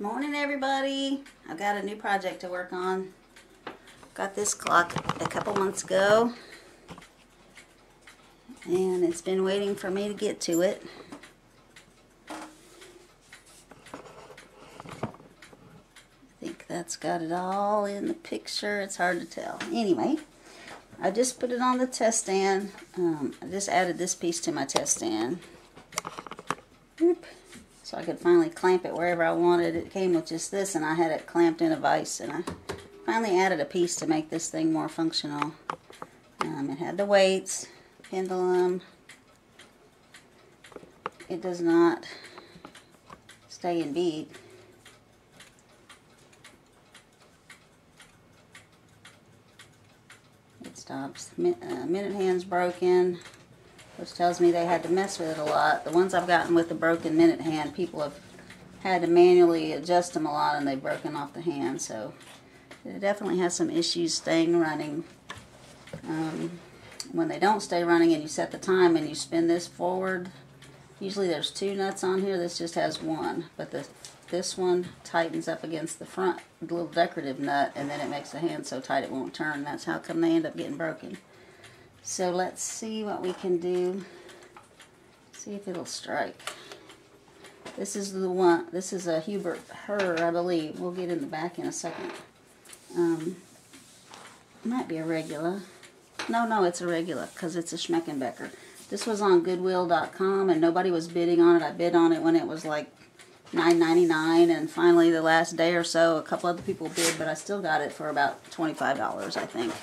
Morning, everybody. I've got a new project to work on. Got this clock a couple months ago, and it's been waiting for me to get to it. I think that's got it all in the picture. It's hard to tell. Anyway, I just put it on the test stand. I just added this piece to my test stand. Whoop. So I could finally clamp it wherever I wanted. It came with just this, and I had it clamped in a vise, and I finally added a piece to make this thing more functional. It had the weights, pendulum. It does not stay in beat. It stops. Minute hand's broken, which tells me they had to mess with it a lot. The ones I've gotten with the broken minute hand, people have had to manually adjust them a lot, and they've broken off the hand. So it definitely has some issues staying running. When they don't stay running and you set the time and you spin this forward, usually there's two nuts on here. This just has one, but this one tightens up against the front, the little decorative nut, and then it makes the hand so tight it won't turn. That's how come they end up getting broken. So let's see what we can do. See if it'll strike. This is the one. This is a her, I believe. We'll get in the back in a second. Might be a Regula. No, it's a Regula because it's a Schmeckenbecher. This was on Goodwill.com and nobody was bidding on it. I bid on it when it was like $9.99, and finally the last day or so a couple other people bid, but I still got it for about $25, I think.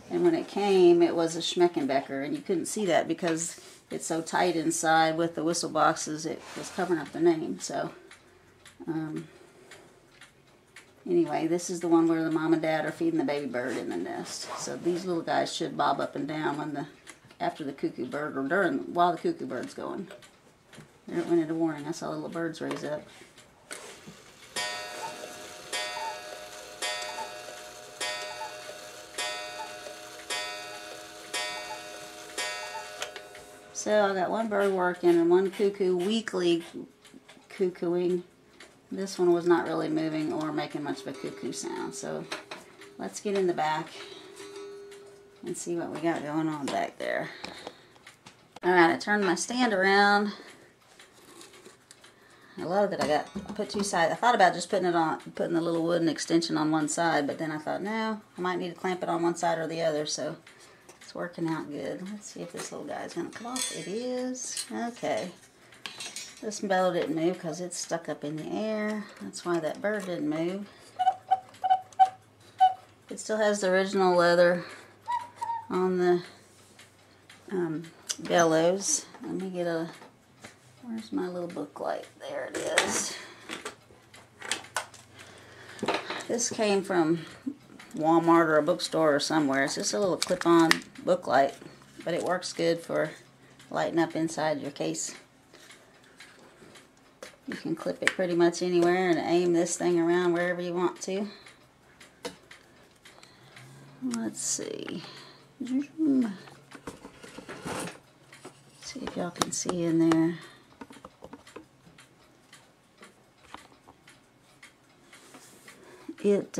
And when it came, it was a Schmeckenbecher, and you couldn't see that because it's so tight inside with the whistle boxes. It was covering up the name. So anyway, this is the one where the mom and dad are feeding the baby bird in the nest. So these little guys should bob up and down after the cuckoo bird, or while the cuckoo bird's going. There it went into warning. I saw the little birds raise up. So I got one bird working and one cuckoo weekly cuckooing. This one was not really moving or making much of a cuckoo sound. So let's get in the back and see what we got going on back there. Alright, I turned my stand around. I love that I put two sides. I thought about just putting the little wooden extension on one side, but then I thought, no, I might need to clamp it on one side or the other, so it's working out good. Let's see if this little guy's going to come off. It is. Okay. This bellow didn't move because it's stuck up in the air. That's why that bird didn't move. It still has the original leather on the bellows. Let me get a... Where's my little book light? There it is. This came from Walmart or a bookstore or somewhere. It's just a little clip-on book light, but it works good for lighting up inside your case. You can clip it pretty much anywhere and aim this thing around wherever you want to. Let's see. See if y'all can see in there. It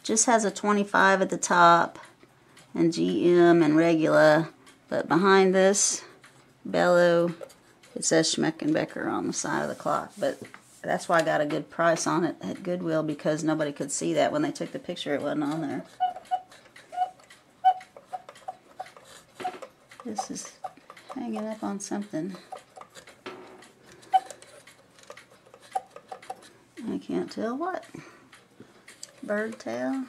just has a 25 at the top and GM and Regula, but behind this bellow it says Schmeckenbecher on the side of the clock. But that's why I got a good price on it at Goodwill, because nobody could see that when they took the picture. It wasn't on there. This is hanging up on something. I can't tell what. Bird tail.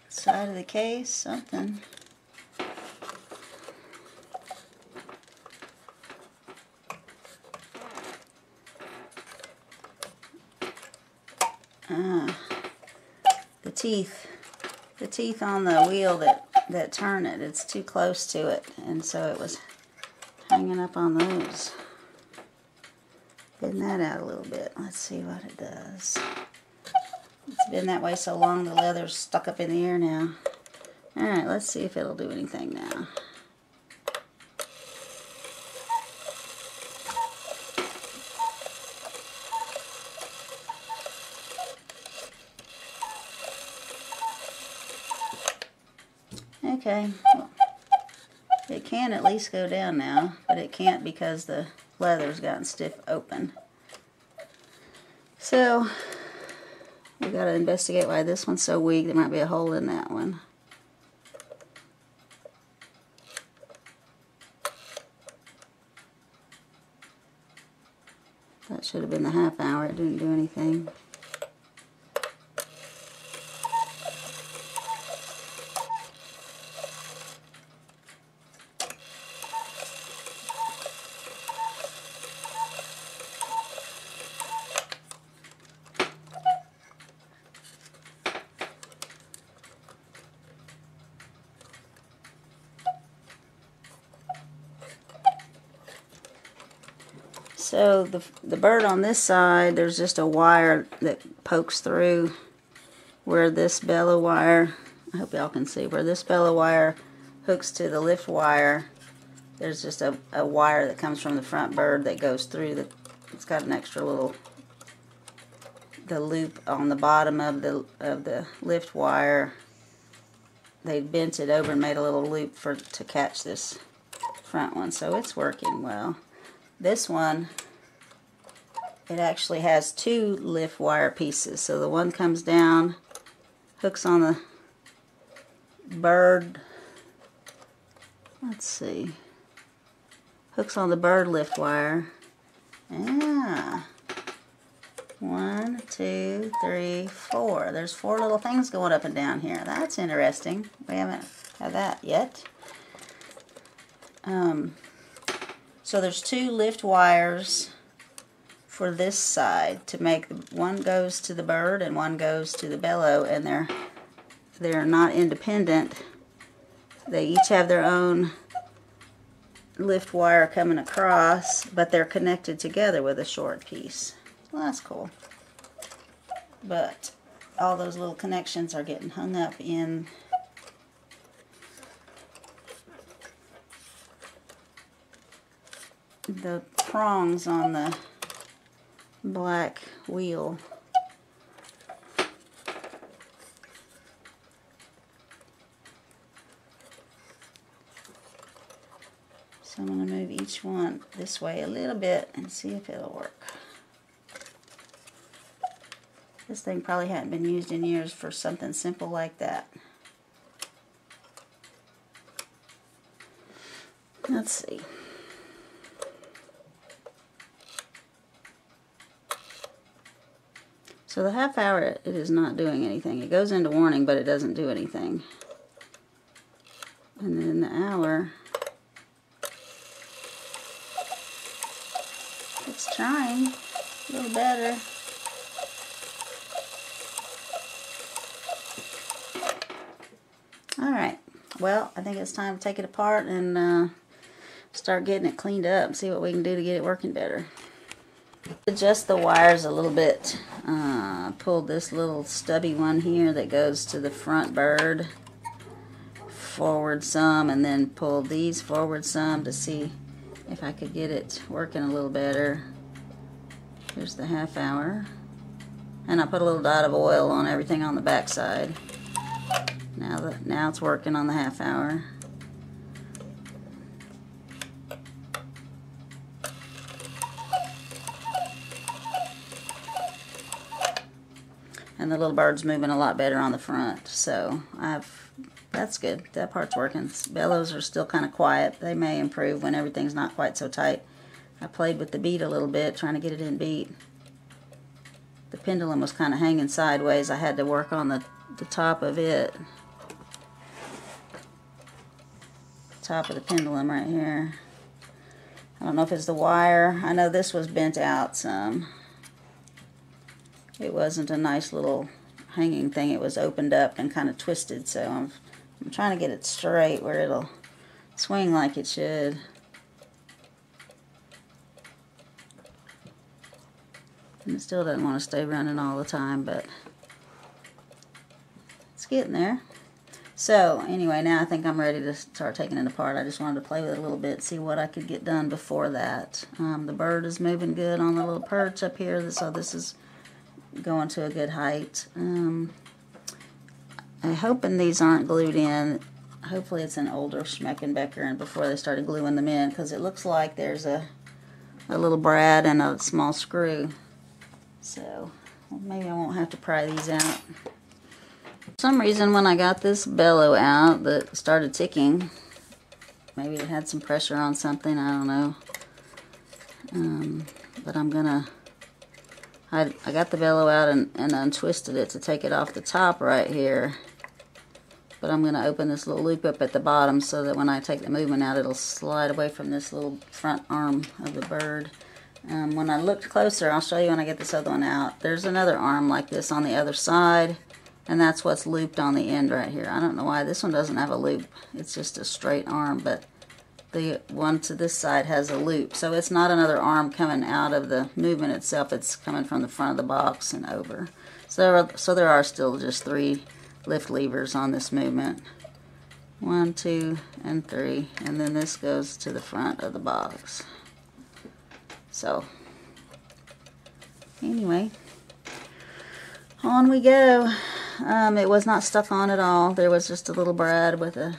Side of the case, something. The teeth on the wheel that turn it. It's too close to it, and so it was hanging up on those. Bend that out a little bit. Let's see what it does. It's been that way so long the leather's stuck up in the air now. Alright, let's see if it'll do anything now. Okay. Well, it can at least go down now, but it can't because the leather's gotten stiff open. So, we got to investigate why this one's so weak. There might be a hole in that one. That should have been the half hour. It didn't do anything. So the bird on this side, there's just a wire that pokes through where this bellow wire, I hope y'all can see, where this bellow wire hooks to the lift wire. There's just a wire that comes from the front bird that goes through. It's got an extra little, the loop on the bottom of the lift wire. They bent it over and made a little loop to catch this front one, so it's working well. This one, it actually has two lift wire pieces. So the one comes down, hooks on the bird, let's see, hooks on the bird lift wire. Yeah. 1, 2, 3, 4. There's 4 little things going up and down here. That's interesting. We haven't had that yet. So there's 2 lift wires for this side to make, one goes to the bird and one goes to the bellow, and they're not independent. They each have their own lift wire coming across, but they're connected together with a short piece. Well, that's cool. But all those little connections are getting hung up in the prongs on the black wheel. So I'm going to move each one this way a little bit and see if it'll work. This thing probably hadn't been used in years for something simple like that. Let's see. So the half hour, it is not doing anything. It goes into warning, but it doesn't do anything. And then the hour, it's trying a little better. Alright, well, I think it's time to take it apart and start getting it cleaned up and see what we can do to get it working better. Adjust the wires a little bit. Pulled this little stubby one here that goes to the front bird forward some, and then pulled these forward some to see if I could get it working a little better. Here's the half hour. And I put a little dot of oil on everything on the back side. Now it's working on the half hour. And the little bird's moving a lot better on the front, so that's good. That part's working. Bellows are still kind of quiet. They may improve when everything's not quite so tight. I played with the beat a little bit, trying to get it in beat. The pendulum was kind of hanging sideways. I had to work on the top of it. Top of the pendulum right here. I don't know if it's the wire. I know this was bent out some. It wasn't a nice little hanging thing. It was opened up and kind of twisted, so I'm trying to get it straight where it'll swing like it should. And it still doesn't want to stay running all the time, but it's getting there. So anyway, now I think I'm ready to start taking it apart. I just wanted to play with it a little bit, see what I could get done before that. The bird is moving good on the little perch up here, so this is going to a good height. I'm hoping these aren't glued in. hopefully it's an older Schmeckenbecher and before they started gluing them in, because it looks like there's a little brad and a small screw. So maybe I won't have to pry these out. For some reason when I got this bellow out that started ticking, maybe it had some pressure on something, I don't know. But I'm gonna, I got the bellow out and untwisted it to take it off the top right here. But I'm gonna open this little loop up at the bottom so that when I take the movement out, it'll slide away from this little front arm of the bird. When I looked closer, I'll show you when I get this other one out, there's another arm like this on the other side, and that's what's looped on the end right here. I don't know why this one doesn't have a loop. It's just a straight arm, but the one to this side has a loop. So it's not another arm coming out of the movement itself. It's coming from the front of the box and over. So there are still just 3 lift levers on this movement. 1, 2, and 3. And then this goes to the front of the box. So, anyway, on we go. It was not stuck on at all. There was just a little brad with a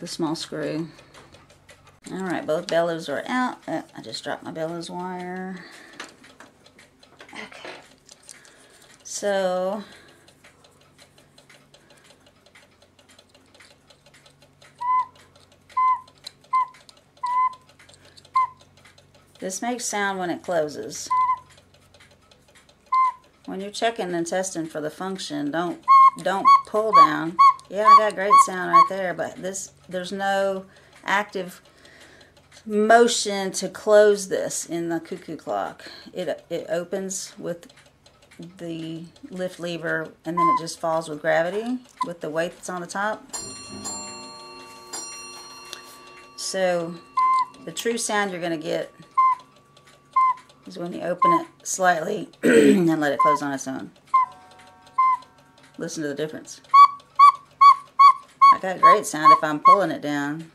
small screw. Alright, both bellows are out. I just dropped my bellows wire. Okay. So, this makes sound when it closes. When you're checking and testing for the function, don't pull down. Yeah, I got great sound right there, but there's no active motion to close this in the Cuckoo clock. It opens with the lift lever and then it just falls with gravity with the weight that's on the top. So the true sound you're going to get is when you open it slightly and let it close on its own. Listen to the difference. I got great sound if I'm pulling it down.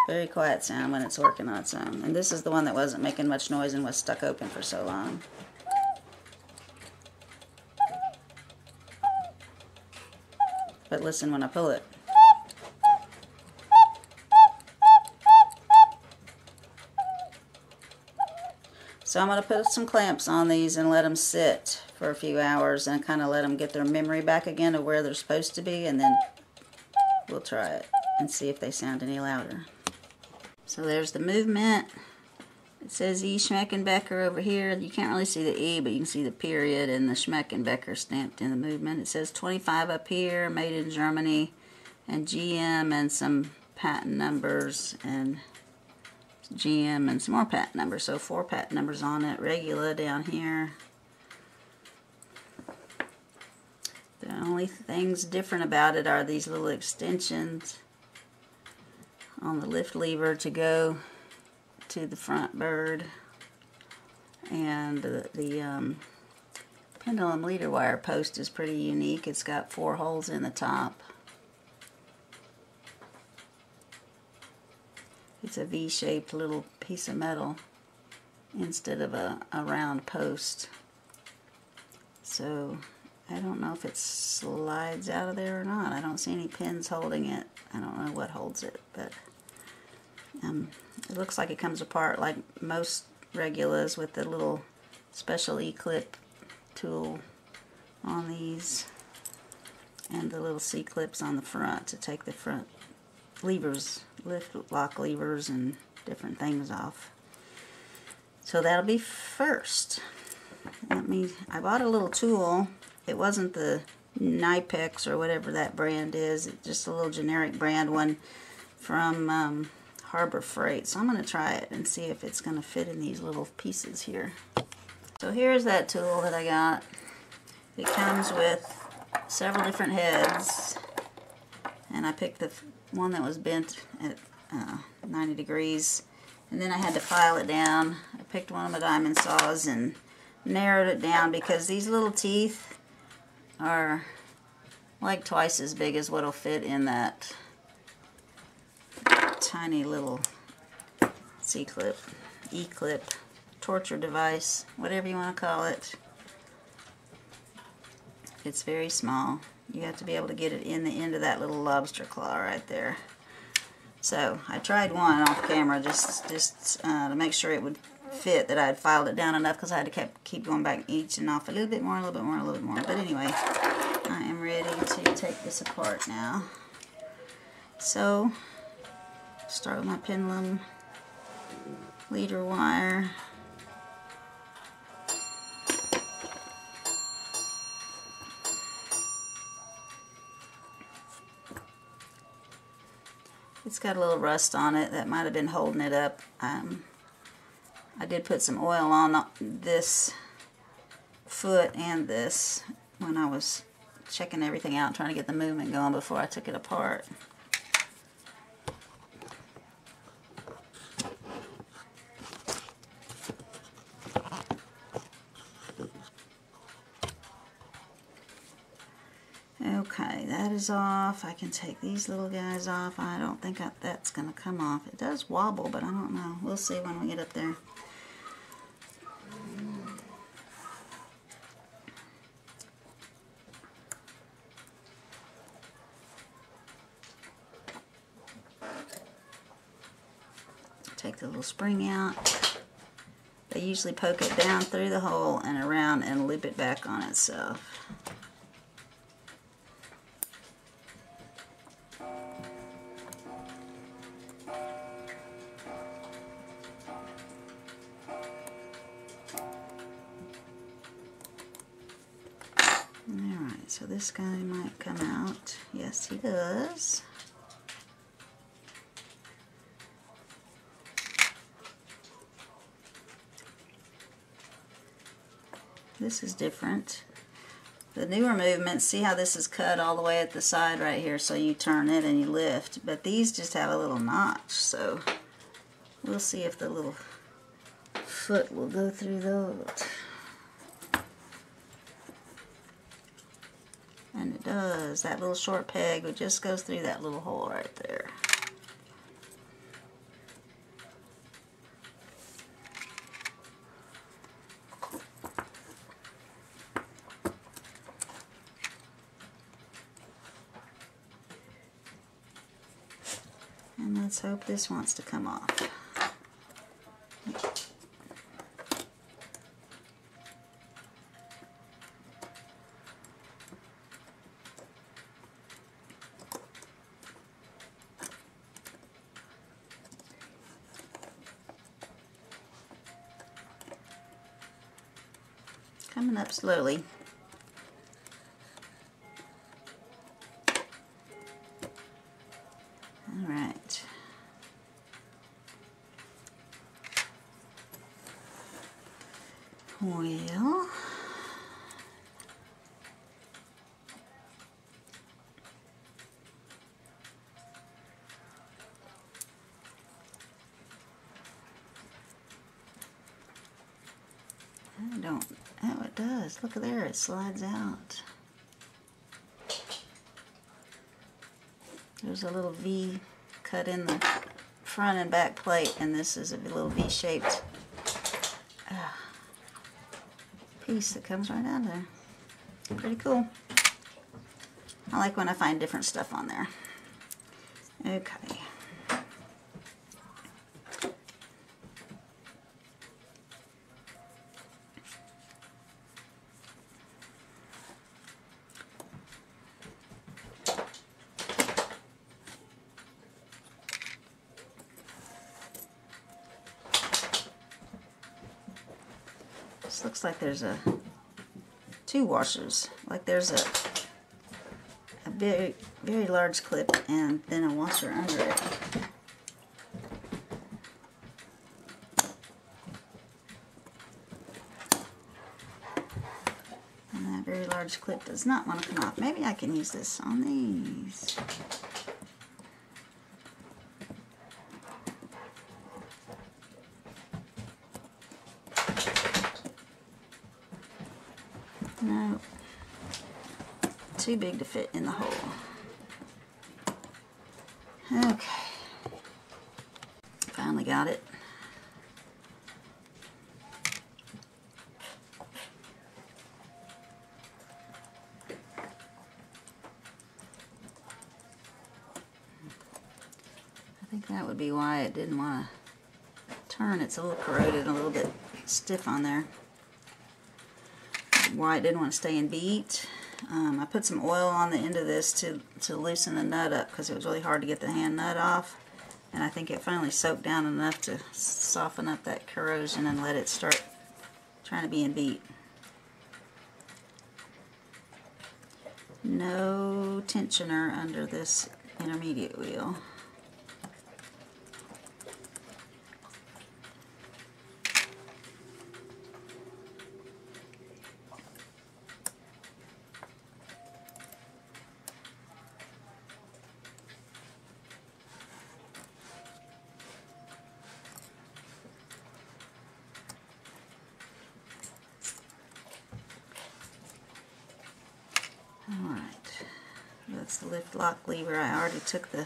Very quiet sound when it's working on its own. And this is the one that wasn't making much noise and was stuck open for so long. But listen when I pull it. So I'm going to put some clamps on these and let them sit for a few hours and kind of let them get their memory back again of where they're supposed to be, and then we'll try it and see if they sound any louder. So there's the movement. It says E Schmeckenbecher over here. You can't really see the E, but you can see the period and the Schmeckenbecher stamped in the movement. It says 25 up here, made in Germany, and GM and some patent numbers, and GM and some more patent numbers. So 4 patent numbers on it. Regula down here. The only things different about it are these little extensions on the lift lever to go to the front bird, and the pendulum leader wire post is pretty unique. It's got 4 holes in the top. It's a V-shaped little piece of metal instead of a round post. So I don't know if it slides out of there or not. I don't see any pins holding it. I don't know what holds it, but it looks like it comes apart like most Regulas with the little special E-clip tool on these and the little C-clips on the front to take the front levers, lift lock levers and different things off. So that'll be first. I bought a little tool. It wasn't the Nipex or whatever that brand is. It's just a little generic brand one from Harbor Freight. So I'm going to try it and see if it's going to fit in these little pieces here. So here's that tool that I got. It comes with several different heads, and I picked the one that was bent at 90 degrees, and then I had to file it down. I picked one of my diamond saws and narrowed it down because these little teeth are like twice as big as what'll fit in that tiny little C-clip, E-clip, torture device, whatever you want to call it. It's very small. You have to be able to get it in the end of that little lobster claw right there. So I tried one off camera just to make sure it would fit, that I had filed it down enough, because I had to keep going back each and off a little bit more, a little bit more, a little bit more. But anyway, I am ready to take this apart now. So start with my pendulum leader wire. It's got a little rust on it that might have been holding it up. I did put some oil on this foot and this when I was checking everything out, trying to get the movement going before I took it apart. Okay, that is off. I can take these little guys off. I don't think that's going to come off. It does wobble, but I don't know. We'll see when we get up there. Take the little spring out. They usually poke it down through the hole and around and loop it back on itself. Alright, so this guy might come out. Yes, he does. This is different. The newer movements, see how this is cut all the way at the side right here, so you turn it and you lift. But these just have a little notch, so we'll see if the little foot will go through those. And it does. That little short peg, it just goes through that little hole right there. And let's hope this wants to come off. Coming up slowly. All right. Well, I don't, oh it does, look there, it slides out. There's a little V cut in the front and back plate, and this is a little V-shaped piece that comes right out of there. Pretty cool. I like when I find different stuff on there. Okay. This looks like there's two washers. Like there's a very, very large clip and then a washer under it. And that very large clip does not want to come off. Maybe I can use this on these. No, too big to fit in the hole. Okay, finally got it. think that would be why it didn't want to turn. It's a little corroded, a little bit stiff on there. Why it didn't want to stay and beat. I put some oil on the end of this to loosen the nut up because it was really hard to get the hand nut off. And I think it finally soaked down enough to soften up that corrosion and let it start trying to be and beat. No tensioner under this intermediate wheel. Alright, that's the lift lock lever. I already took the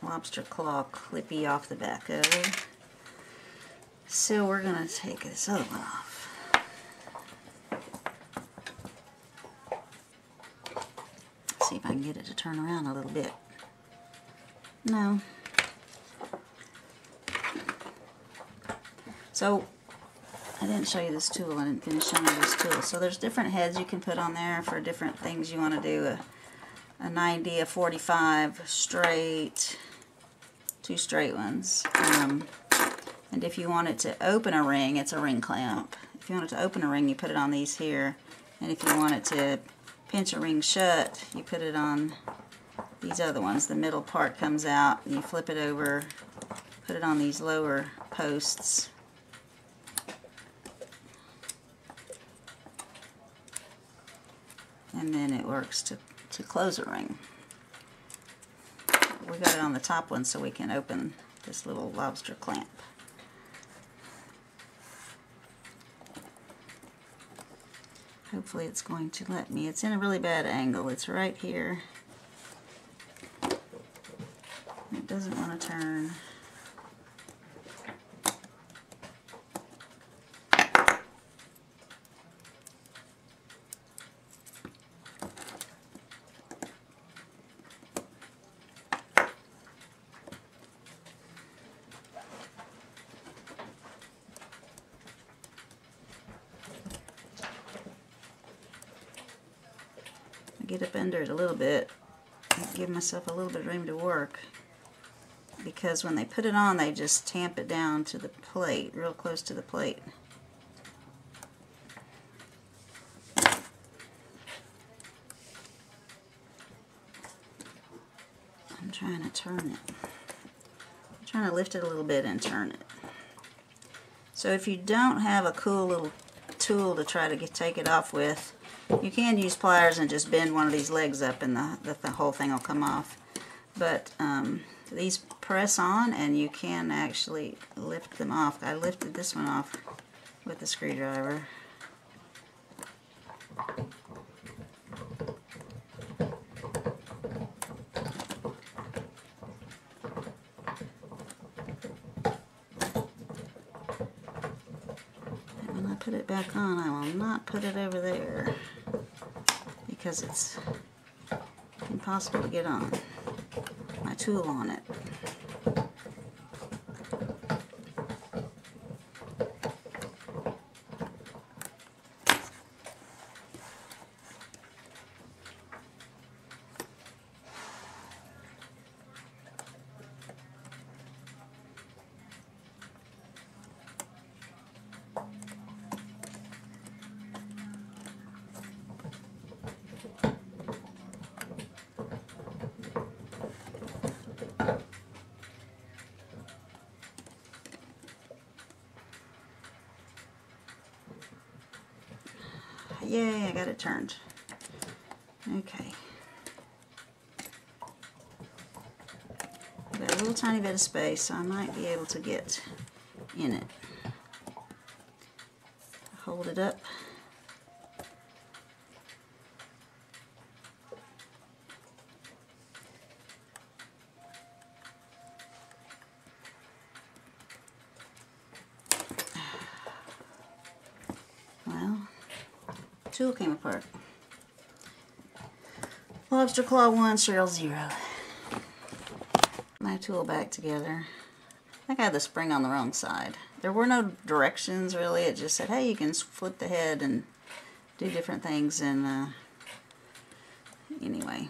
lobster claw clippy off the back of it. So we're going to take this other one off. See if I can get it to turn around a little bit. No. So I didn't show you this tool. I didn't finish showing you this tool. So there's different heads you can put on there for different things you want to do. A 90, a 45, straight, 2 straight ones. And if you want it to open a ring, it's a ring clamp. If you want it to open a ring, you put it on these here. And if you want it to pinch a ring shut, you put it on these other ones. The middle part comes out, and you flip it over, put it on these lower posts. And then it works to close a ring. We got it on the top one so we can open this little lobster clamp. Hopefully it's going to let me. It's in a really bad angle. It's right here. It doesn't want to turn. Get up under it a little bit and give myself a little bit of room to work, because when they put it on they just tamp it down to the plate, real close to the plate. I'm trying to turn it. I'm trying to lift it a little bit and turn it. So if you don't have a cool little tool to try to take it off with, you can use pliers and just bend one of these legs up and the whole thing will come off. But these press on and you can actually lift them off. I lifted this one off with the screwdriver. And when I put it back on, I will not put it over there, because it's impossible to get on my tool on it. Yay, I got it turned. Okay. I've got a little tiny bit of space, so I might be able to get in it. Hold it up. Tool came apart. Lobster claw 1, serial 0. my tool back together. I think I had the spring on the wrong side. There were no directions really. It just said, hey, you can flip the head and do different things. And anyway.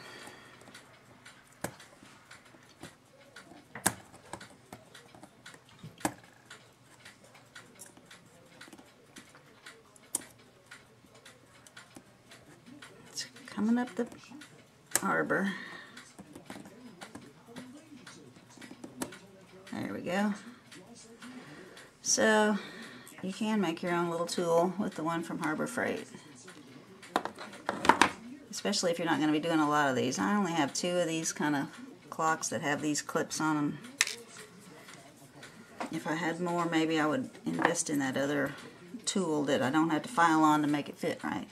It's coming up the arbor. There we go. So you can make your own little tool with the one from Harbor Freight, especially if you're not going to be doing a lot of these. I only have 2 of these kind of clocks that have these clips on them. If I had more, maybe I would invest in that other tool that I don't have to file on to make it fit right.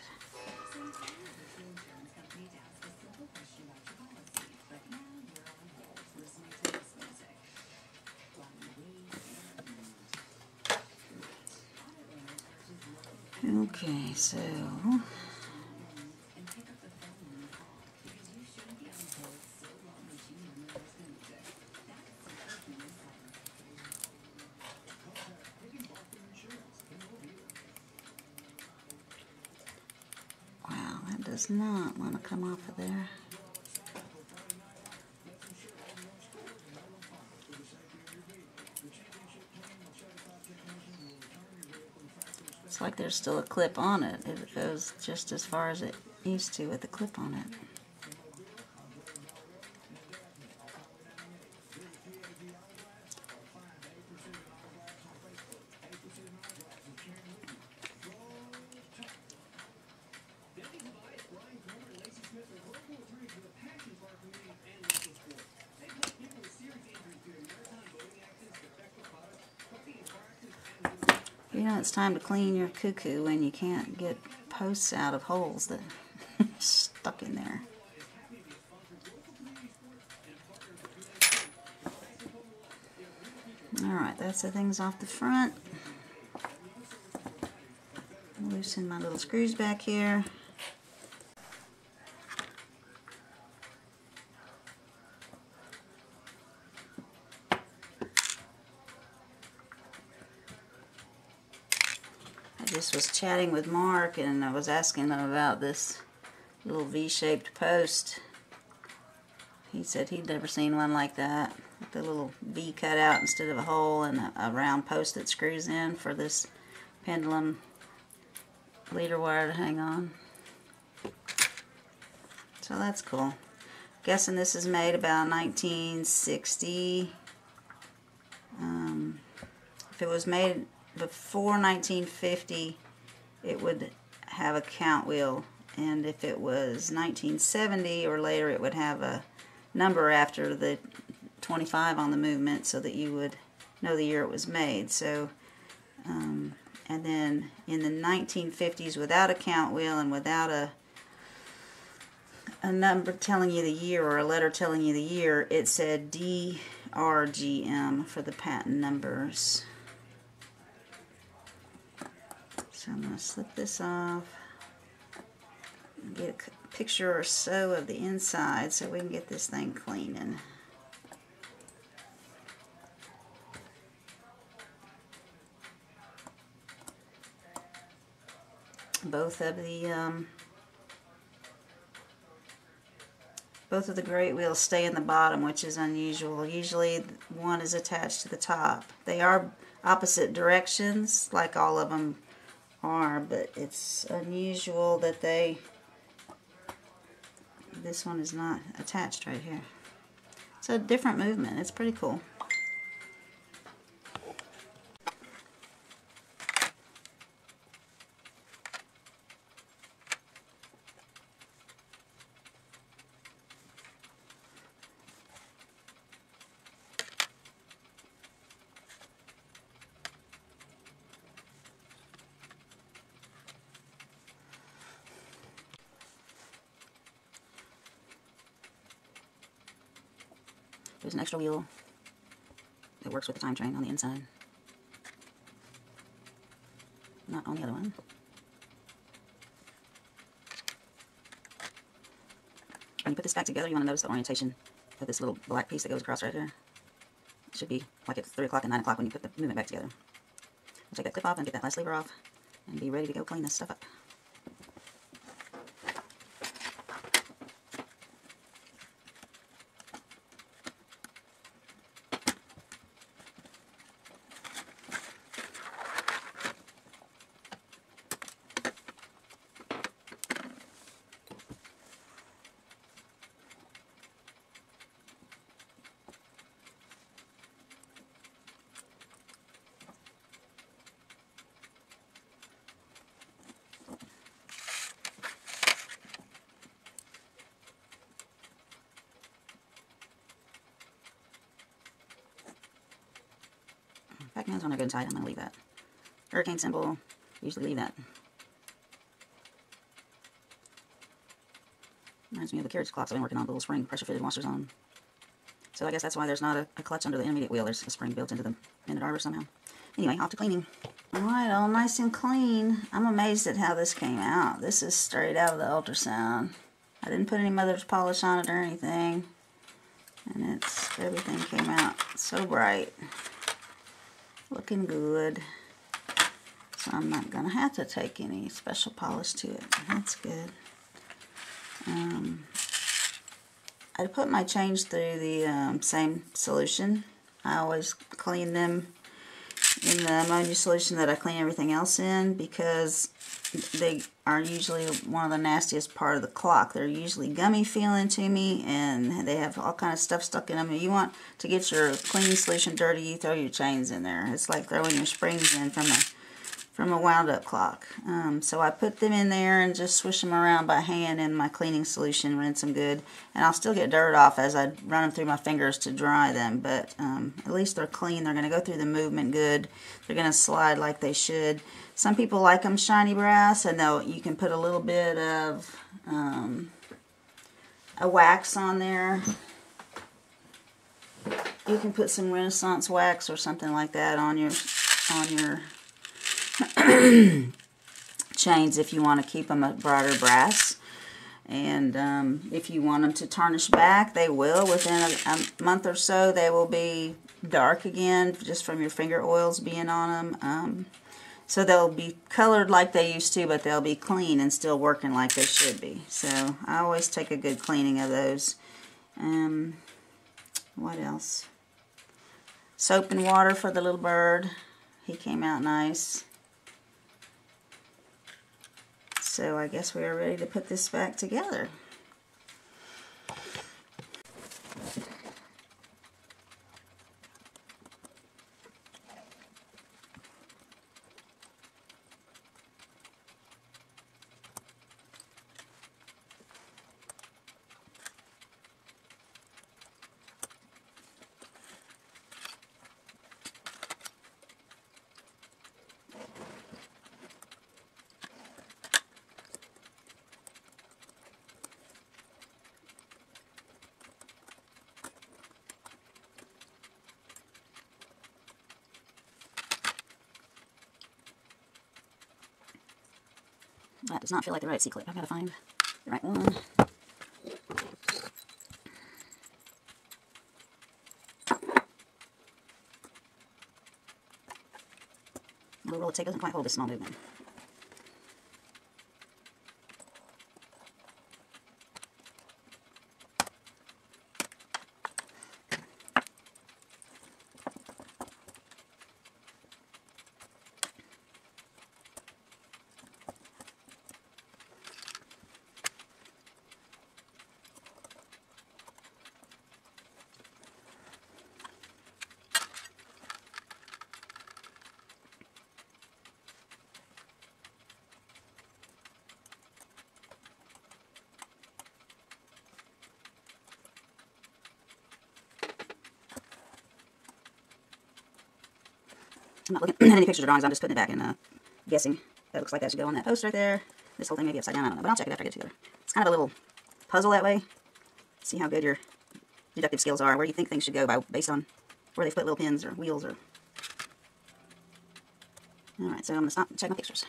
Okay, so wow, that does not want to come off of there. It's like there's still a clip on it. It goes just as far as it used to with the clip on it. You know, it's time to clean your Cuckoo when you can't get posts out of holes that stuck in there. Alright, that's the things off the front. Loosen my little screws back here. I just was chatting with Mark and I was asking him about this little V-shaped post. He said he'd never seen one like that, with the little V cut out instead of a hole, and a round post that screws in for this pendulum leader wire to hang on. So that's cool. Guessing this is made about 1960. If it was made before 1950, it would have a count wheel, and if it was 1970 or later, it would have a number after the 25 on the movement so that you would know the year it was made. So, and then in the 1950s, without a count wheel and without a number telling you the year or a letter telling you the year, it said DRGM for the patent numbers. So I'm going to slip this off and get a picture or so of the inside so we can get this thing cleaning. Both of the great wheels stay in the bottom, which is unusual. Usually one is attached to the top. They are opposite directions, like all of them are, but it's unusual that this one is not attached right here. It's a different movement. It's pretty cool. There's an extra wheel that works with the time train on the inside. Not on the other one. When you put this back together, you want to notice the orientation of this little black piece that goes across right here. should be like it's 3 o'clock and 9 o'clock when you put the movement back together. I'll take that clip off and get that last lever off and be ready to go clean this stuff up. Pac-Man's on there good and tight. I'm going to leave that. Hurricane symbol, usually leave that. Reminds me of the carriage clocks I've been working on, the little spring pressure fitted washers on. So I guess that's why there's not a clutch under the intermediate wheel. There's a spring built into the minute arbor somehow. Anyway, off to cleaning. Alright, all nice and clean. I'm amazed at how this came out. This is straight out of the ultrasound. I didn't put any mother's polish on it or anything. And everything came out so bright. Looking good. So I'm not going to have to take any special polish to it. That's good. I put my chains through the same solution. I always clean them in the ammonia solution that I clean everything else in, because they are usually one of the nastiest part of the clock. They're usually gummy feeling to me, and they have all kind of stuff stuck in them. If you want to get your cleaning solution dirty, you throw your chains in there. It's like throwing your springs in from a wound-up clock. So I put them in there and just swish them around by hand in my cleaning solution, rinse them good, and I'll still get dirt off as I run them through my fingers to dry them, but at least they're clean. They're going to go through the movement good. They're going to slide like they should. Some people like them shiny brass, and you can put a little bit of a wax on there. You can put some Renaissance wax or something like that on your chains if you want to keep them a brighter brass. And if you want them to tarnish back, they will. Within a month or so, they will be dark again, just from your finger oils being on them. So they'll be colored like they used to, but they'll be clean and still working like they should be. So I always take a good cleaning of those. What else? Soap and water for the little bird. He came out nice. So I guess we are ready to put this back together. That does not feel like the right C-clip. I've got to find the right one. The little roll of tape doesn't quite hold this small movement. I'm not looking at any pictures or drawings, I'm just putting it back and guessing. That looks like that should go on that post right there. This whole thing may be upside down, I don't know, but I'll check it after I get it together. It's kind of a little puzzle that way. See how good your deductive skills are, where you think things should go based on where they've put little pins or wheels or... Alright, so I'm going to stop and check my pictures.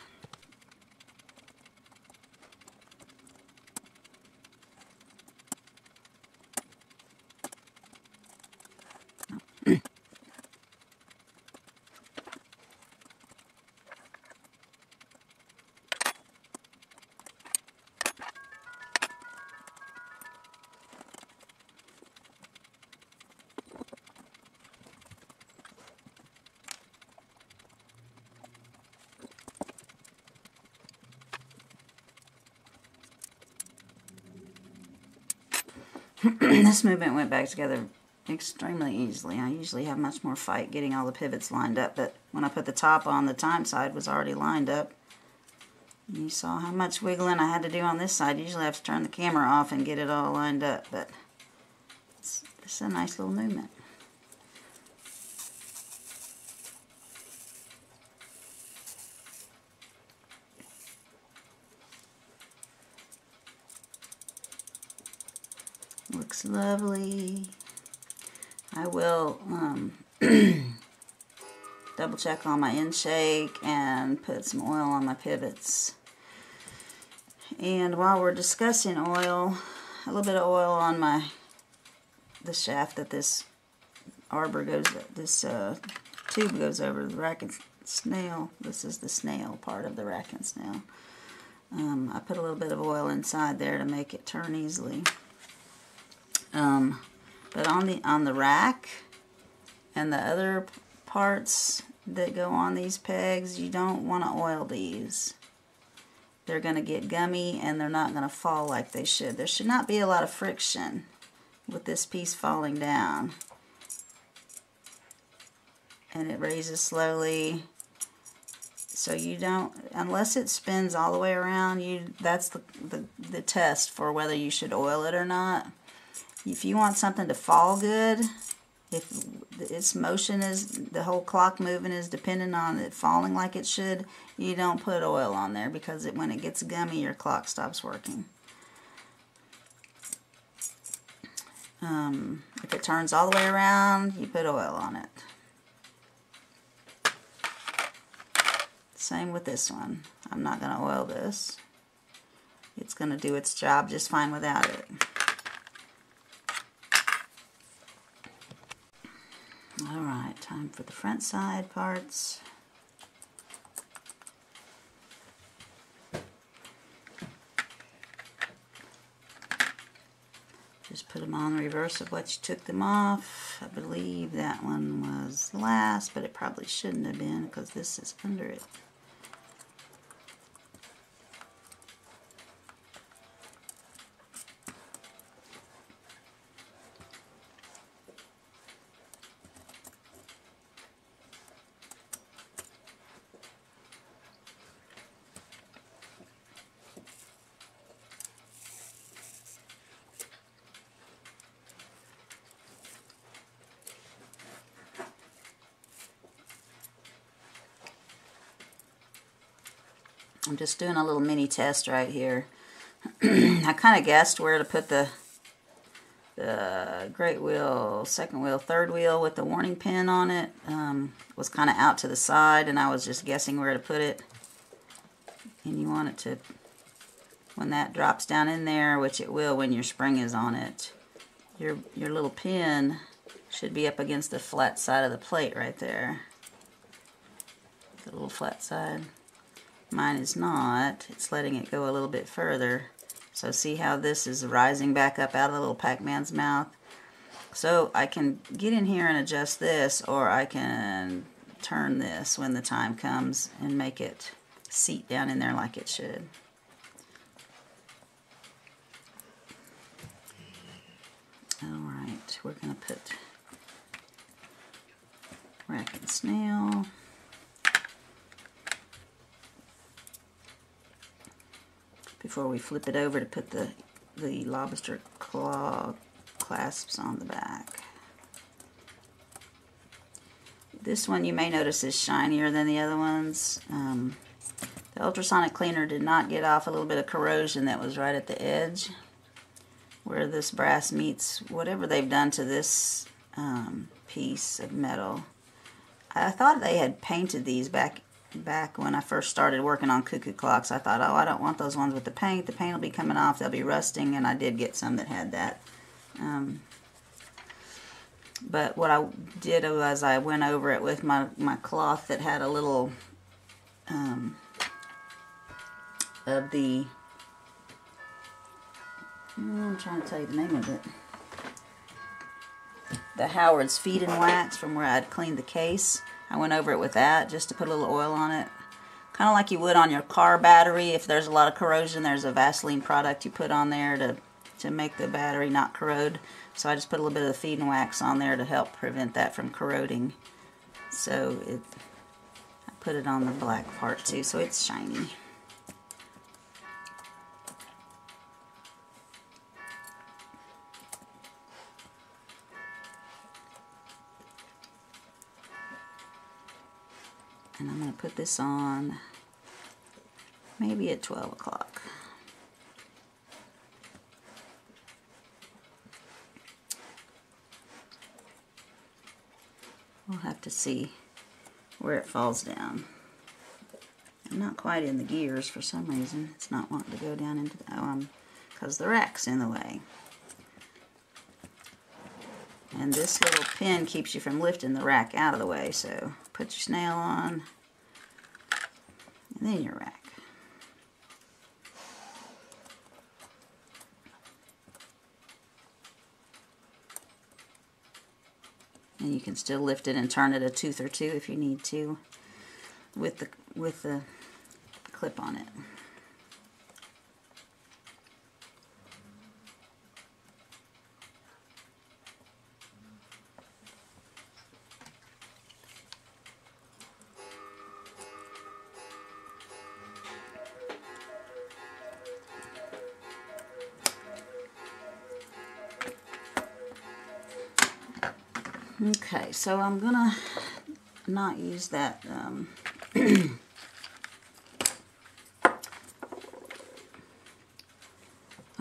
This movement went back together extremely easily. I usually have much more fight getting all the pivots lined up, but when I put the top on, the time side was already lined up. You saw how much wiggling I had to do on this side. Usually I have to turn the camera off and get it all lined up, but it's a nice little movement. Looks lovely. I will double check on my end shake and put some oil on my pivots. And while we're discussing oil, a little bit of oil on the shaft that this arbor goes, this tube goes over, the rack and snail. This is the snail part of the rack and snail. I put a little bit of oil inside there to make it turn easily. But on the rack and the other parts that go on these pegs, you don't want to oil these. They're going to get gummy and they're not going to fall like they should. There should not be a lot of friction with this piece falling down. And it raises slowly. So you don't, unless it spins all the way around, that's the test for whether you should oil it or not. If you want something to fall good, if its motion is, the whole clock moving is dependent on it falling like it should, you don't put oil on there, because when it gets gummy, your clock stops working. If it turns all the way around, you put oil on it. Same with this one. I'm not going to oil this. It's going to do its job just fine without it. Alright, time for the front side parts. Just put them on reverse of what you took them off. I believe that one was last, but it probably shouldn't have been because this is under it. I'm just doing a little mini test right here. I kind of guessed where to put the great wheel, second wheel, third wheel with the warning pin on it. Was kind of out to the side, and I was just guessing where to put it. And you want it to, when that drops down in there, which it will when your spring is on it, your little pin should be up against the flat side of the plate right there. The little flat side. Mine is not. It's letting it go a little bit further. So see how this is rising back up out of the little Pac-Man's mouth? So I can get in here and adjust this, or I can turn this when the time comes and make it seat down in there like it should. Alright, we're going to put rack and snail. Before we flip it over to put the lobster claw clasps on the back. This one you may notice is shinier than the other ones. The ultrasonic cleaner did not get off a little bit of corrosion that was right at the edge where this brass meets whatever they've done to this piece of metal. I thought they had painted these back when I first started working on Cuckoo clocks. I thought, oh, I don't want those ones with the paint. The paint will be coming off. They'll be rusting, and I did get some that had that. But what I did was I went over it with my cloth that had a little of the, I'm trying to tell you the name of it, the Howard's Feed and Wax, from where I'd cleaned the case. I went over it with that just to put a little oil on it. Kind of like you would on your car battery. If there's a lot of corrosion, there's a Vaseline product you put on there to to make the battery not corrode. So I just put a little bit of the feed and wax on there to help prevent that from corroding. So I put it on the black part too, so it's shiny. And I'm going to put this on maybe at 12 o'clock. We'll have to see where it falls down. I'm not quite in the gears for some reason. It's not wanting to go down into the, because the rack's in the way. And this little pin keeps you from lifting the rack out of the way, so put your snail on, and then your rack. And you can still lift it and turn it a tooth or two if you need to with the clip on it. Okay, so I'm gonna not use that I'm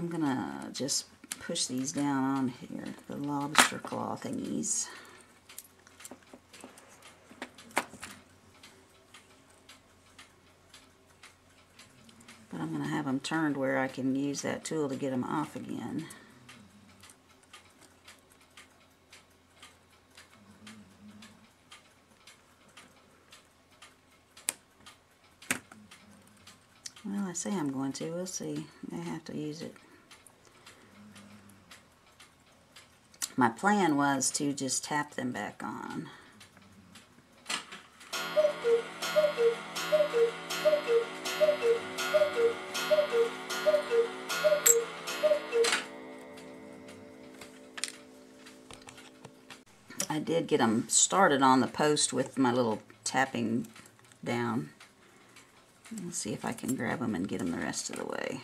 gonna just push these down on here, the lobster claw thingies. But I'm gonna have them turned where I can use that tool to get them off again. Well, I say I'm going to. We'll see. I have to use it. My plan was to just tap them back on. I did get them started on the post with my little tapping down. Let's see if I can grab them and get them the rest of the way.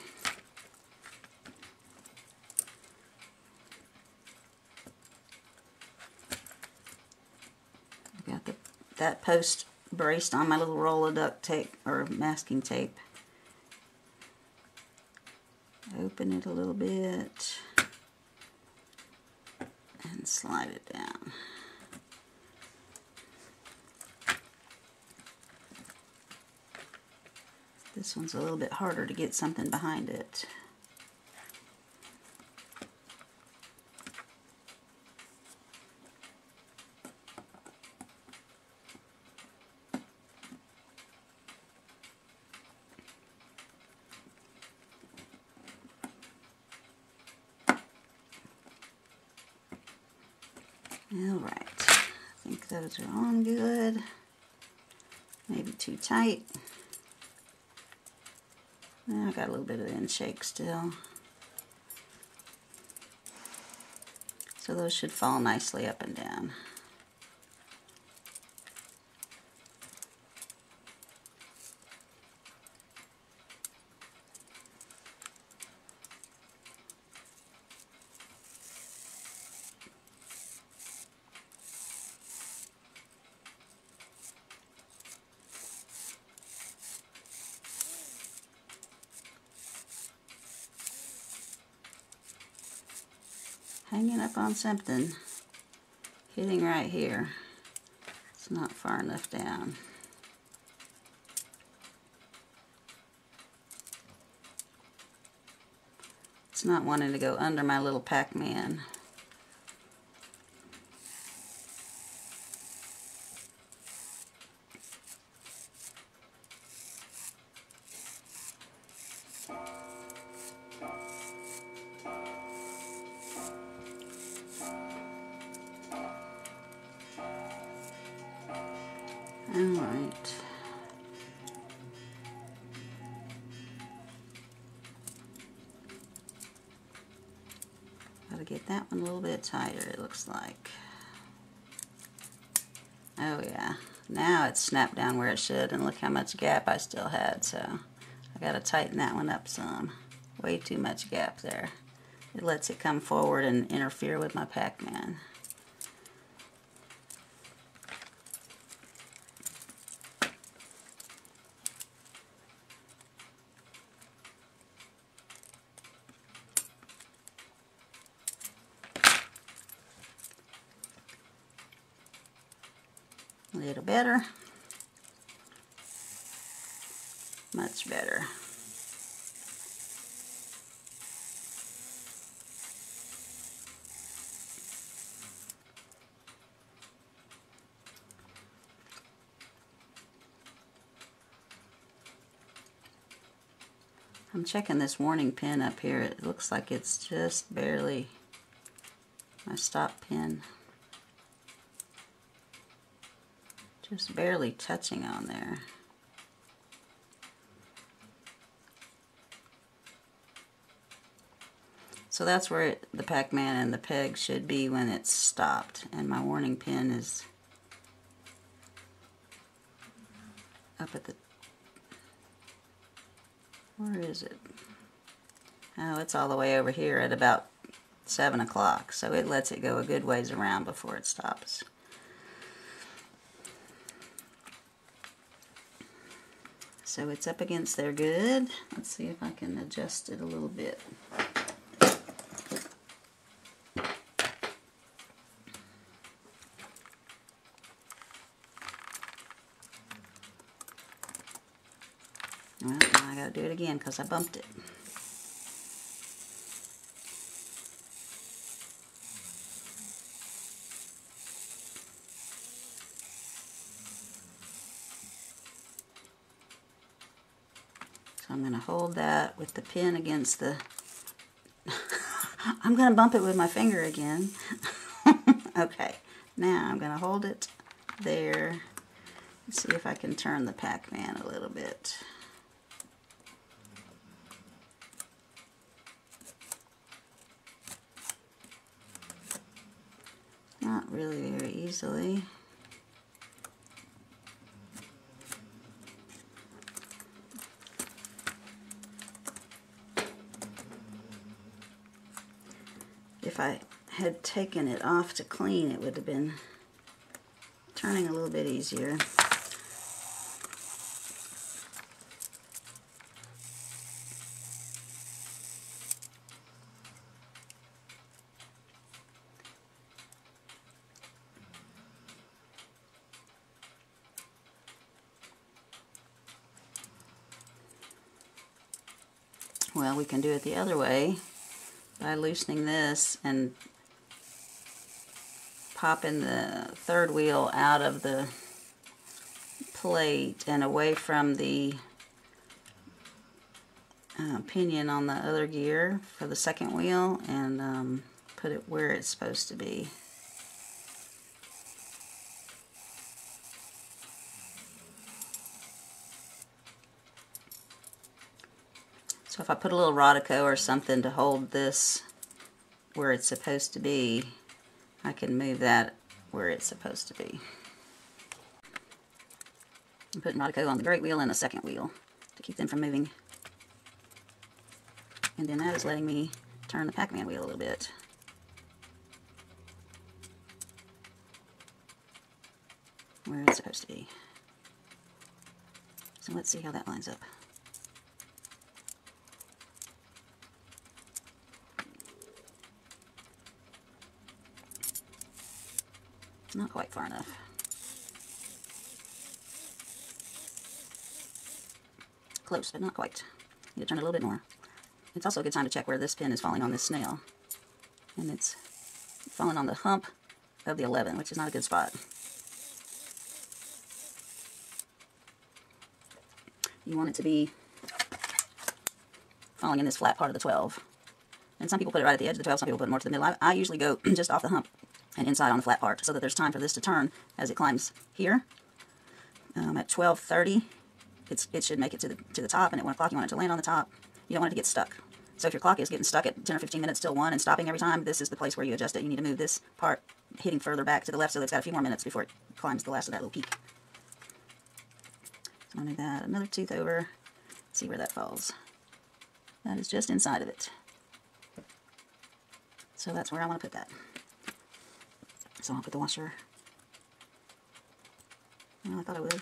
I got that post braced on my little roll of duct tape or masking tape. Open it a little bit and slide it down. This one's a little bit harder to get something behind it. Alright, I think those are on good. Maybe too tight. I got a little bit of end shake still. So those should fall nicely up and down. Hanging up on something, hitting right here. It's not far enough down. It's not wanting to go under my little Pac-Man. Alright. that one a little bit tighter, it looks like. Oh yeah, now it's snapped down where it should, and look how much gap I still had, so I gotta tighten that one up some. Way too much gap there. It lets it come forward and interfere with my Pac-Man. A little better. Much better. I'm checking this warning pin up here. It looks like it's just barely my stop pin. Just barely touching on there. So that's where the Pac-Man and the peg should be when it's stopped. And my warning pin is up at the... Where is it? Oh, it's all the way over here at about 7 o'clock. So it lets it go a good ways around before it stops. So it's up against there good. Let's see if I can adjust it a little bit. Well, now I gotta do it again because I bumped it. So I'm going to hold that with the pin against the... I'm going to bump it with my finger again. Okay, now I'm going to hold it there. Let's see if I can turn the Pac-Man a little bit. Not really very easily. If I had taken it off to clean, it would have been turning a little bit easier. Well, we can do it the other way by loosening this and popping the third wheel out of the plate and away from the pinion on the other gear for the second wheel, and put it where it's supposed to be. So if I put a little Rodico or something to hold this where it's supposed to be, I can move that where it's supposed to be. I'm putting Rodico on the great wheel and the second wheel to keep them from moving. And then that is letting me turn the Pac-Man wheel a little bit. Where it's supposed to be. So let's see how that lines up. Not quite far enough. Close, but not quite. Need to turn it a little bit more. It's also a good time to check where this pin is falling on this snail. And it's falling on the hump of the 11, which is not a good spot. You want it to be falling in this flat part of the 12. And some people put it right at the edge of the 12, some people put it more to the middle. I usually go just off the hump and inside on the flat part, so that there's time for this to turn as it climbs here. At 12:30, it should make it to the top, and at 1 o'clock you want it to land on the top. You don't want it to get stuck. So if your clock is getting stuck at 10 or 15 minutes till 1 and stopping every time, this is the place where you adjust it. You need to move this part hitting further back to the left so that it's got a few more minutes before it climbs the last of that little peak. So I'm going to move that another tooth over, see where that falls. That is just inside of it. So that's where I want to put that. So I'll put the washer. Well, I thought I would.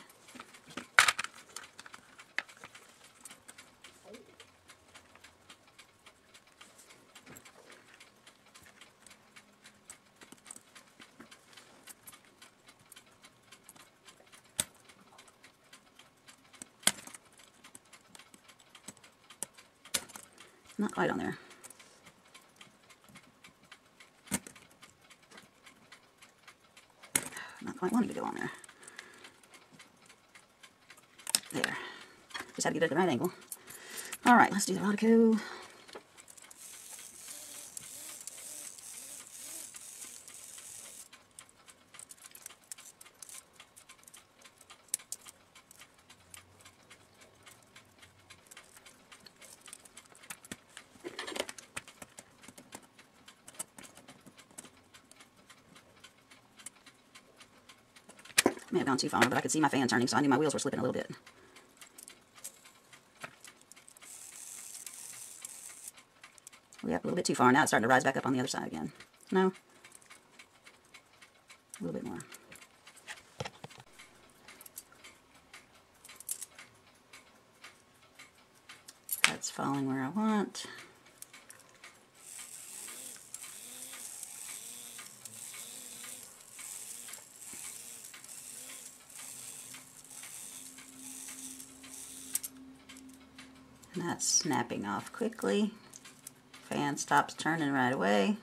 Not quite on there. Not quite wanting to go on there. There. Just had to get it at the right angle. Alright, let's do the Rodico. May have gone too far, but I could see my fan turning, so I knew my wheels were slipping a little bit. Yep, a little bit too far. Now it's starting to rise back up on the other side again. No? A little bit more. That's falling where I want. And that's snapping off quickly. Fan stops turning right away.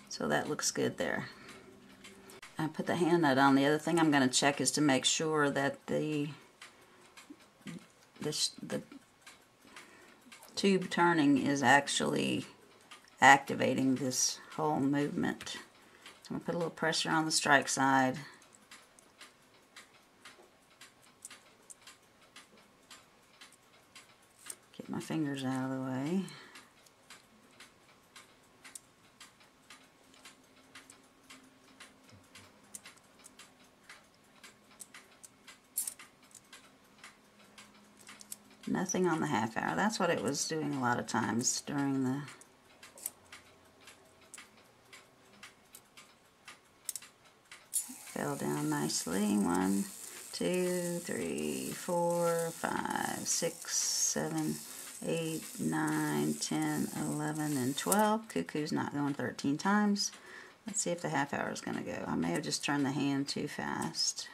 So that looks good there. I put the hand nut on. The other thing I'm going to check is to make sure that the tube turning is actually activating this whole movement. So I'm going to put a little pressure on the strike side. Get my fingers out of the way. Nothing on the half hour. That's what it was doing a lot of times during the fell down nicely. 1, 2, 3, 4, 5, 6, 7, 8, 9, 10, 11, and 12. Cuckoo's not going 13 times. Let's see if the half hour is going to go. I may have just turned the hand too fast.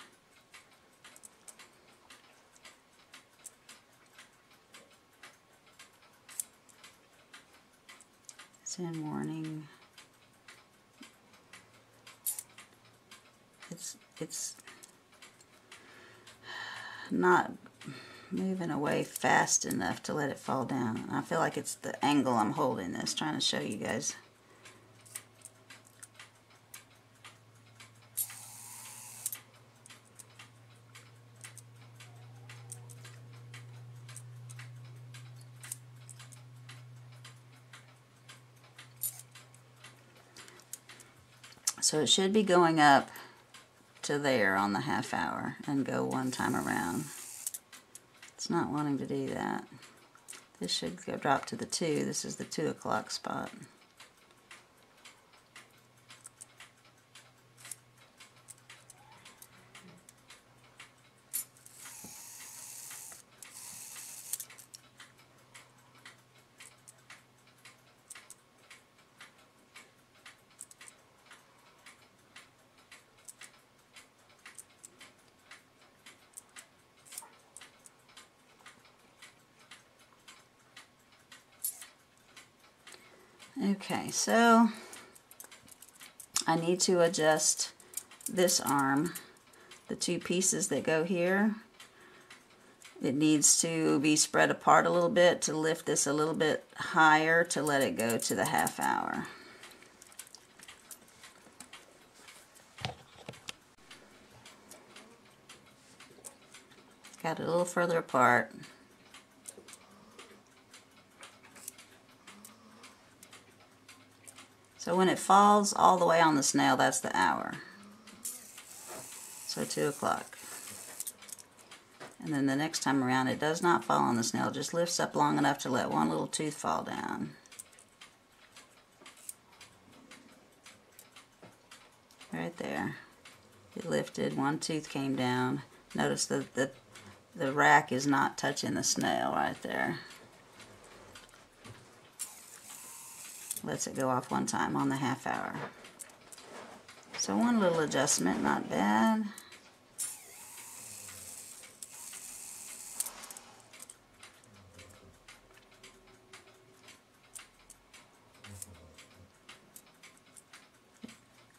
It's in warning. It's not moving away fast enough to let it fall down. I feel like it's the angle I'm holding this, trying to show you guys. So it should be going up to there on the half hour and go one time around. It's not wanting to do that. This should go drop to the 2. This is the 2 o'clock spot. Okay, so I need to adjust this arm, the 2 pieces that go here. It needs to be spread apart a little bit to lift this a little bit higher to let it go to the half hour. Got it a little further apart. So when it falls all the way on the snail, that's the hour. So 2 o'clock. And then the next time around, it does not fall on the snail. It just lifts up long enough to let one little tooth fall down. Right there. It lifted, one tooth came down. Notice that the rack is not touching the snail right there. Lets it go off one time on the half hour. So one little adjustment, not bad.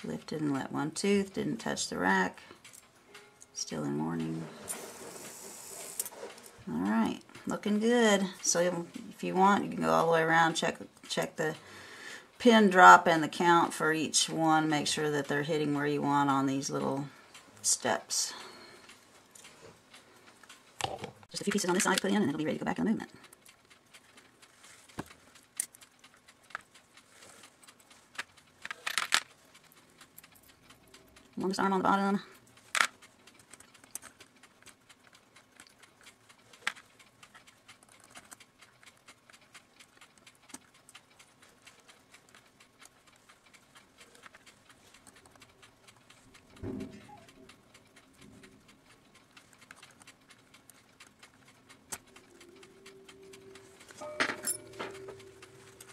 Lifted and let one tooth, didn't touch the rack. Still in warning. Alright, looking good. So if you want, you can go all the way around, check the pin drop and the count for each one. Make sure that they're hitting where you want on these little steps. Just a few pieces on this side to put in and it'll be ready to go back in the movement. Longest arm on the bottom.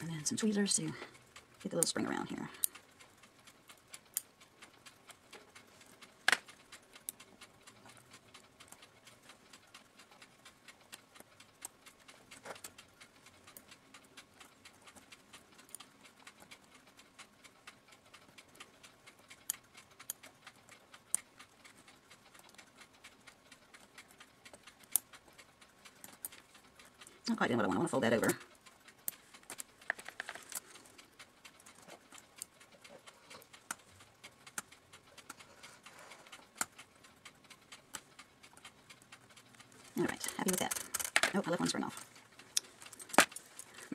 And then some tweezers to get the little spring around here. Not quite doing what I want to fold that over. Alright, happy with that. Oh, I left one spring off.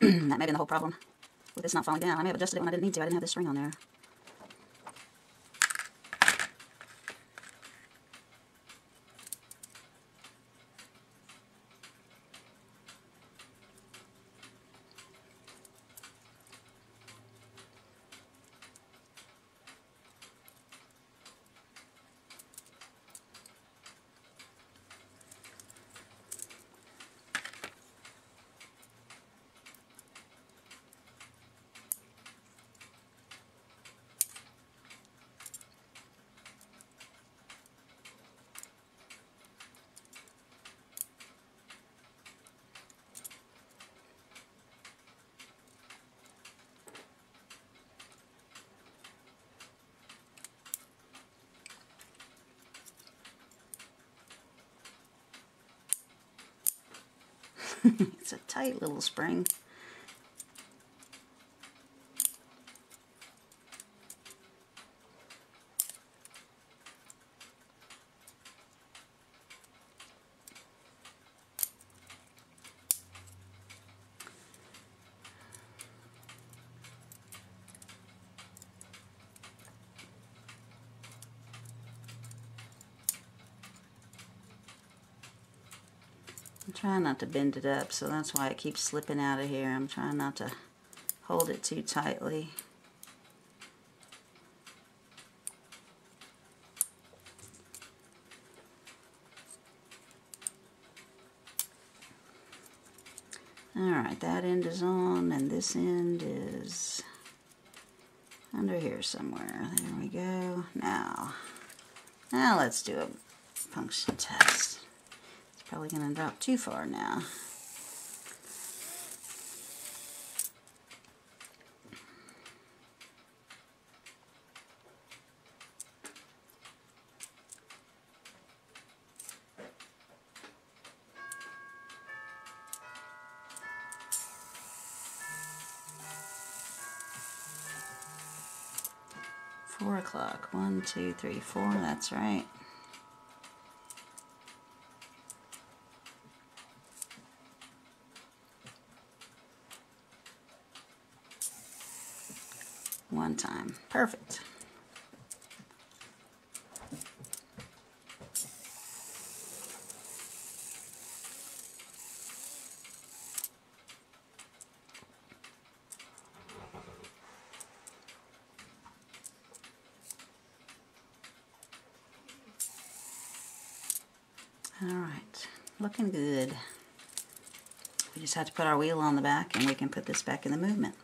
That may have been the whole problem with this not falling down. I may have adjusted it when I didn't need to. I didn't have this spring on there. It's a tight little spring. I'm trying not to bend it up, so that's why it keeps slipping out of here. I'm trying not to hold it too tightly. Alright, that end is on, and this end is under here somewhere. There we go. Now let's do a function test. Probably going to drop too far now. Four o'clock. 1, 2, 3, 4. That's right. one time. Perfect. Alright, looking good. We just have to put our wheel on the back and we can put this back in the movement.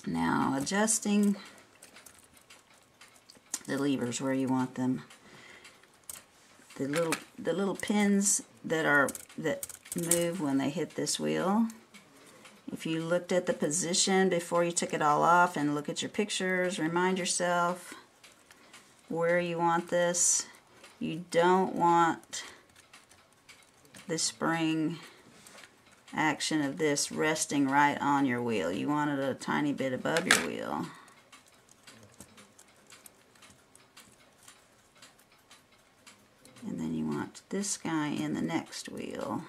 Now adjusting the levers where you want them. The little pins that move when they hit this wheel. If you looked at the position before you took it all off and look at your pictures, remind yourself where you want this. You don't want the spring action of this resting right on your wheel. You want it a tiny bit above your wheel. And then you want this guy in the next wheel.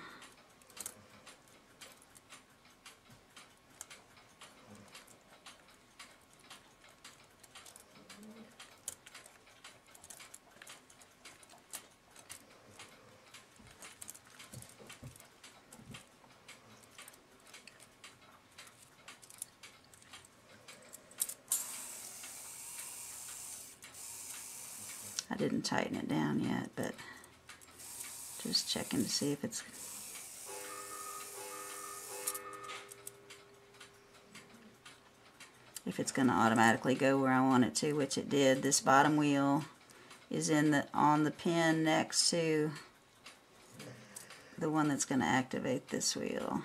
I didn't tighten it down yet, but just checking to see if it's going to automatically go where I want it to, which it did. This bottom wheel is on the pin next to the one that's going to activate this wheel.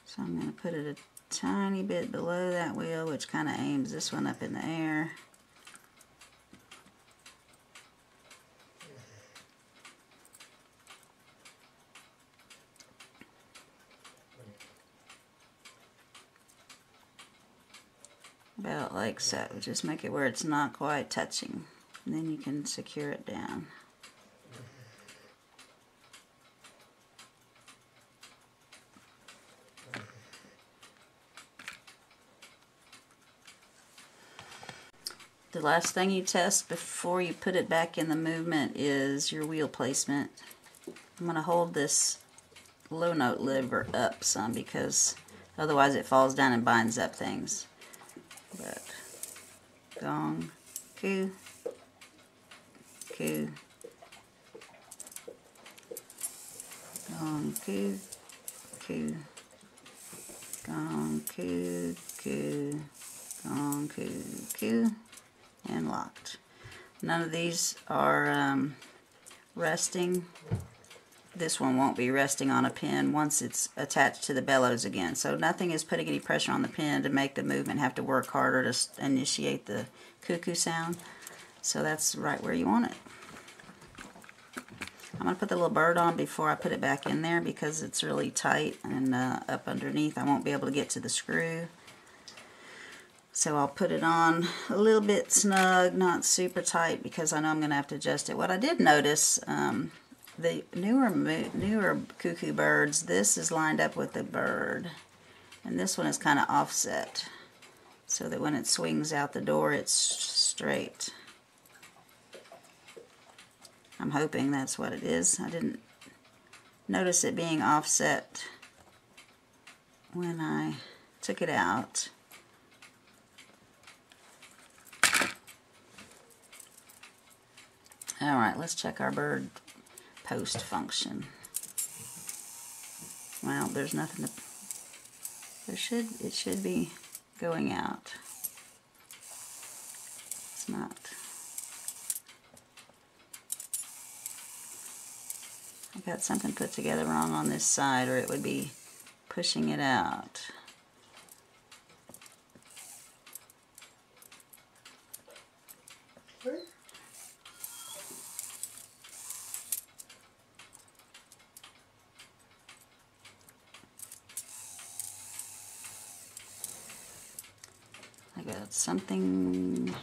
So I'm going to put it a tiny bit below that wheel, which kind of aims this one up in the air. About like so. Just make it where it's not quite touching, and then you can secure it down. The last thing you test before you put it back in the movement is your wheel placement. I'm going to hold this low note lever up some because otherwise it falls down and binds up things. But gong, coo, coo, gong, coo, coo, gong, coo, coo, gong, coo, coo. And locked. None of these are resting. This one won't be resting on a pin once it's attached to the bellows again. So nothing is putting any pressure on the pin to make the movement have to work harder to initiate the cuckoo sound. So that's right where you want it. I'm going to put the little bird on before I put it back in there because it's really tight and up underneath I won't be able to get to the screw. So I'll put it on a little bit snug, not super tight, because I know I'm going to have to adjust it. What I did notice, the newer cuckoo birds, this is lined up with the bird, and this one is kind of offset, so that when it swings out the door, it's straight. I'm hoping that's what it is. I didn't notice it being offset when I took it out. Alright, let's check our bird post function. Well, there's nothing to... It should be going out. It's not. I got something put together wrong on this side, or it would be pushing it out. I got something,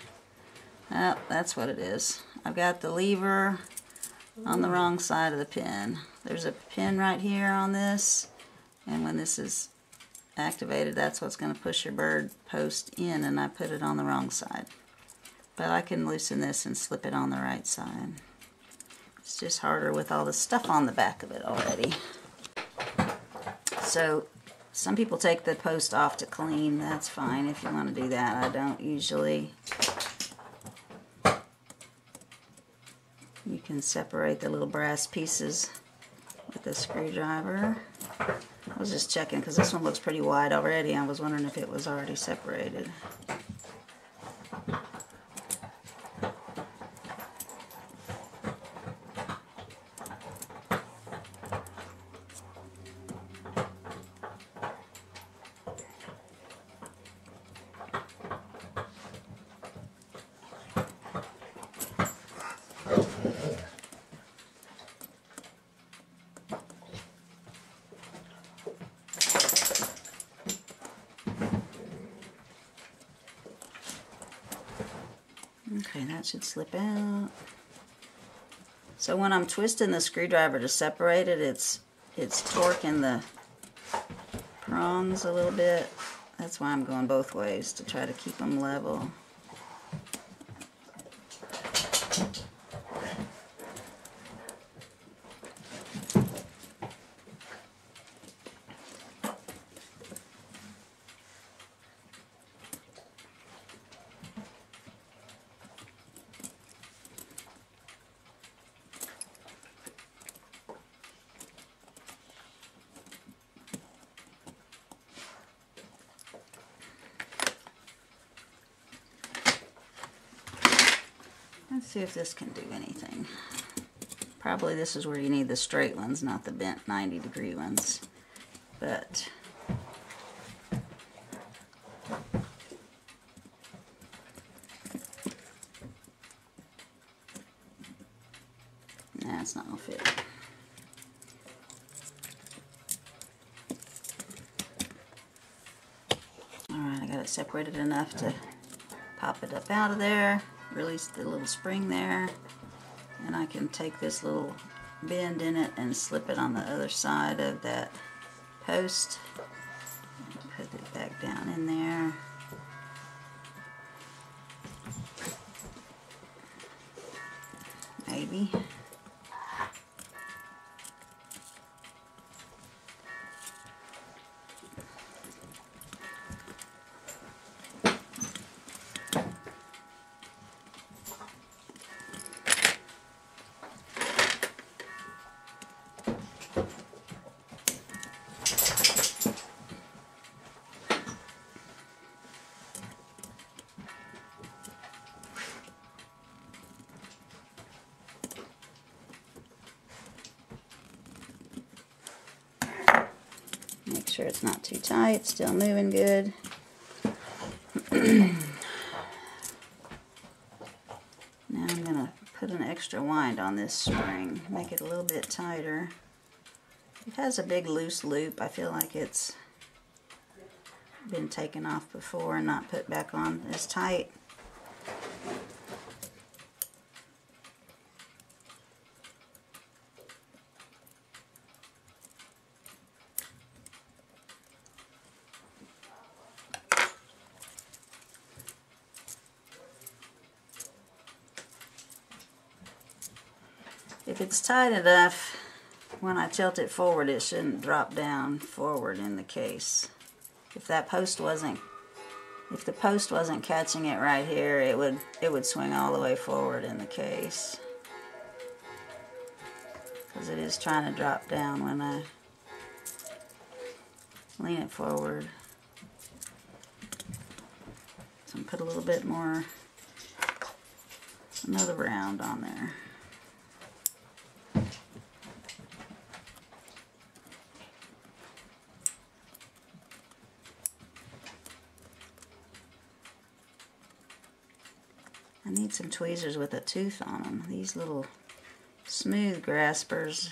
oh, that's what it is. I've got the lever on the wrong side of the pin. There's a pin right here on this, and when this is activated, that's what's going to push your bird post in, and I put it on the wrong side. But I can loosen this and slip it on the right side. It's just harder with all the stuff on the back of it already. So some people take the post off to clean. That's fine if you want to do that. I don't usually. You can separate the little brass pieces with a screwdriver. I was just checking because this one looks pretty wide already. I was wondering if it was already separated. Okay, that should slip out. So when I'm twisting the screwdriver to separate it, it's torquing the prongs a little bit. That's why I'm going both ways, to try to keep them level. Let's see if this can do anything. Probably this is where you need the straight ones, not the bent 90-degree ones. But nah, it's not gonna fit. Alright, I got it separated enough to pop it up out of there. Release the little spring there, and I can take this little bend in it and slip it on the other side of that post. Put it back down in there. Maybe. Make sure it's not too tight, still moving good. Now I'm going to put an extra wind on this spring, make it a little bit tighter. It has a big loose loop. I feel like it's been taken off before and not put back on as tight. If it's tight enough, when I tilt it forward, it shouldn't drop down forward in the case. If the post wasn't catching it right here, it would swing all the way forward in the case. Because it is trying to drop down when I lean it forward. So I'm put a little bit more, another round on there. I need some tweezers with a tooth on them. These little smooth graspers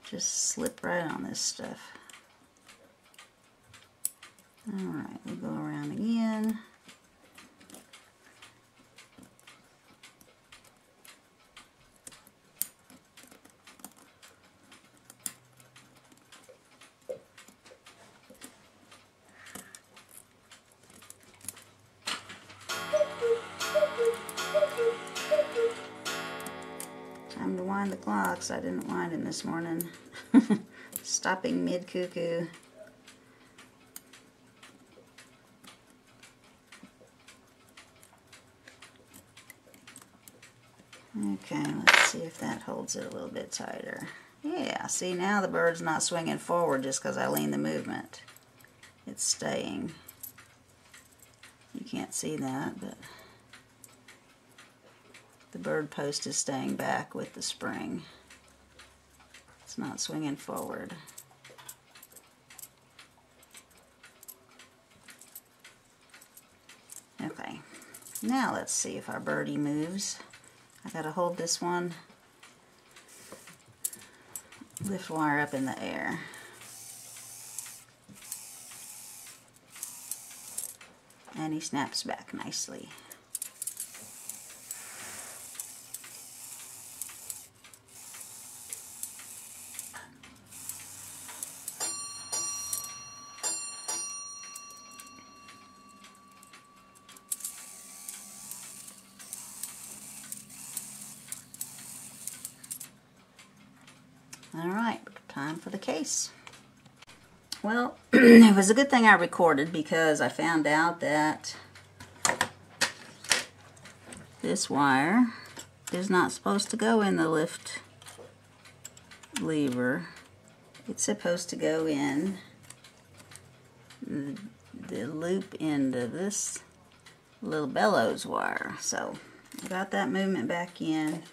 just slip right on this stuff. Alright, we'll go around again. box. I didn't wind him this morning. Stopping mid-cuckoo. Okay, let's see if that holds it a little bit tighter. Yeah, see, now the bird's not swinging forward just because I lean the movement. It's staying. You can't see that, but the bird post is staying back with the spring. It's not swinging forward. Okay, now let's see if our birdie moves. I gotta hold this one, lift wire up in the air. And he snaps back nicely. Alright, time for the case. Well, it was a good thing I recorded because I found out that this wire is not supposed to go in the lift lever. It's supposed to go in the loop end of this little bellows wire. So I got that movement back in.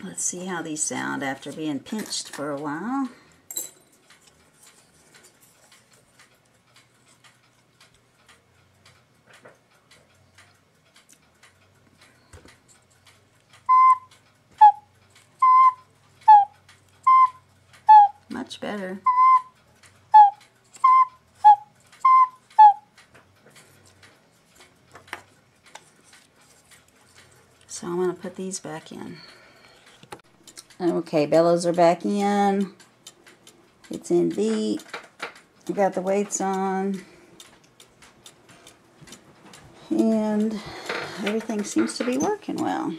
Let's see how these sound after being pinched for a while. Much better. So I'm going to put these back in. Okay, bellows are back in. It's in beat. I got the weights on. And everything seems to be working well.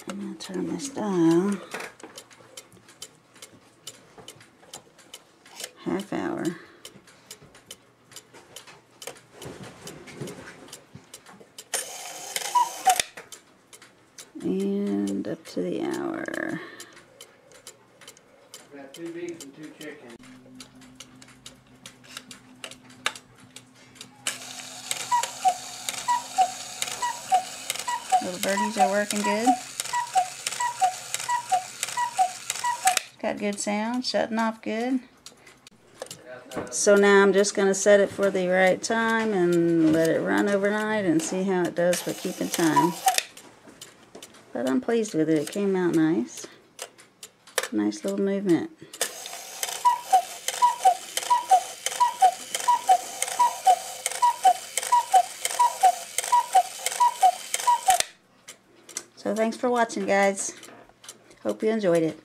I'm going to turn this dial. Half hour. And up to the hour. Got 2 beef and 2 chickens. Little birdies are working good. Got good sound, shutting off good. So now I'm just going to set it for the right time and let it run overnight and see how it does for keeping time. But I'm pleased with it. It came out nice. Nice little movement. So thanks for watching, guys. Hope you enjoyed it.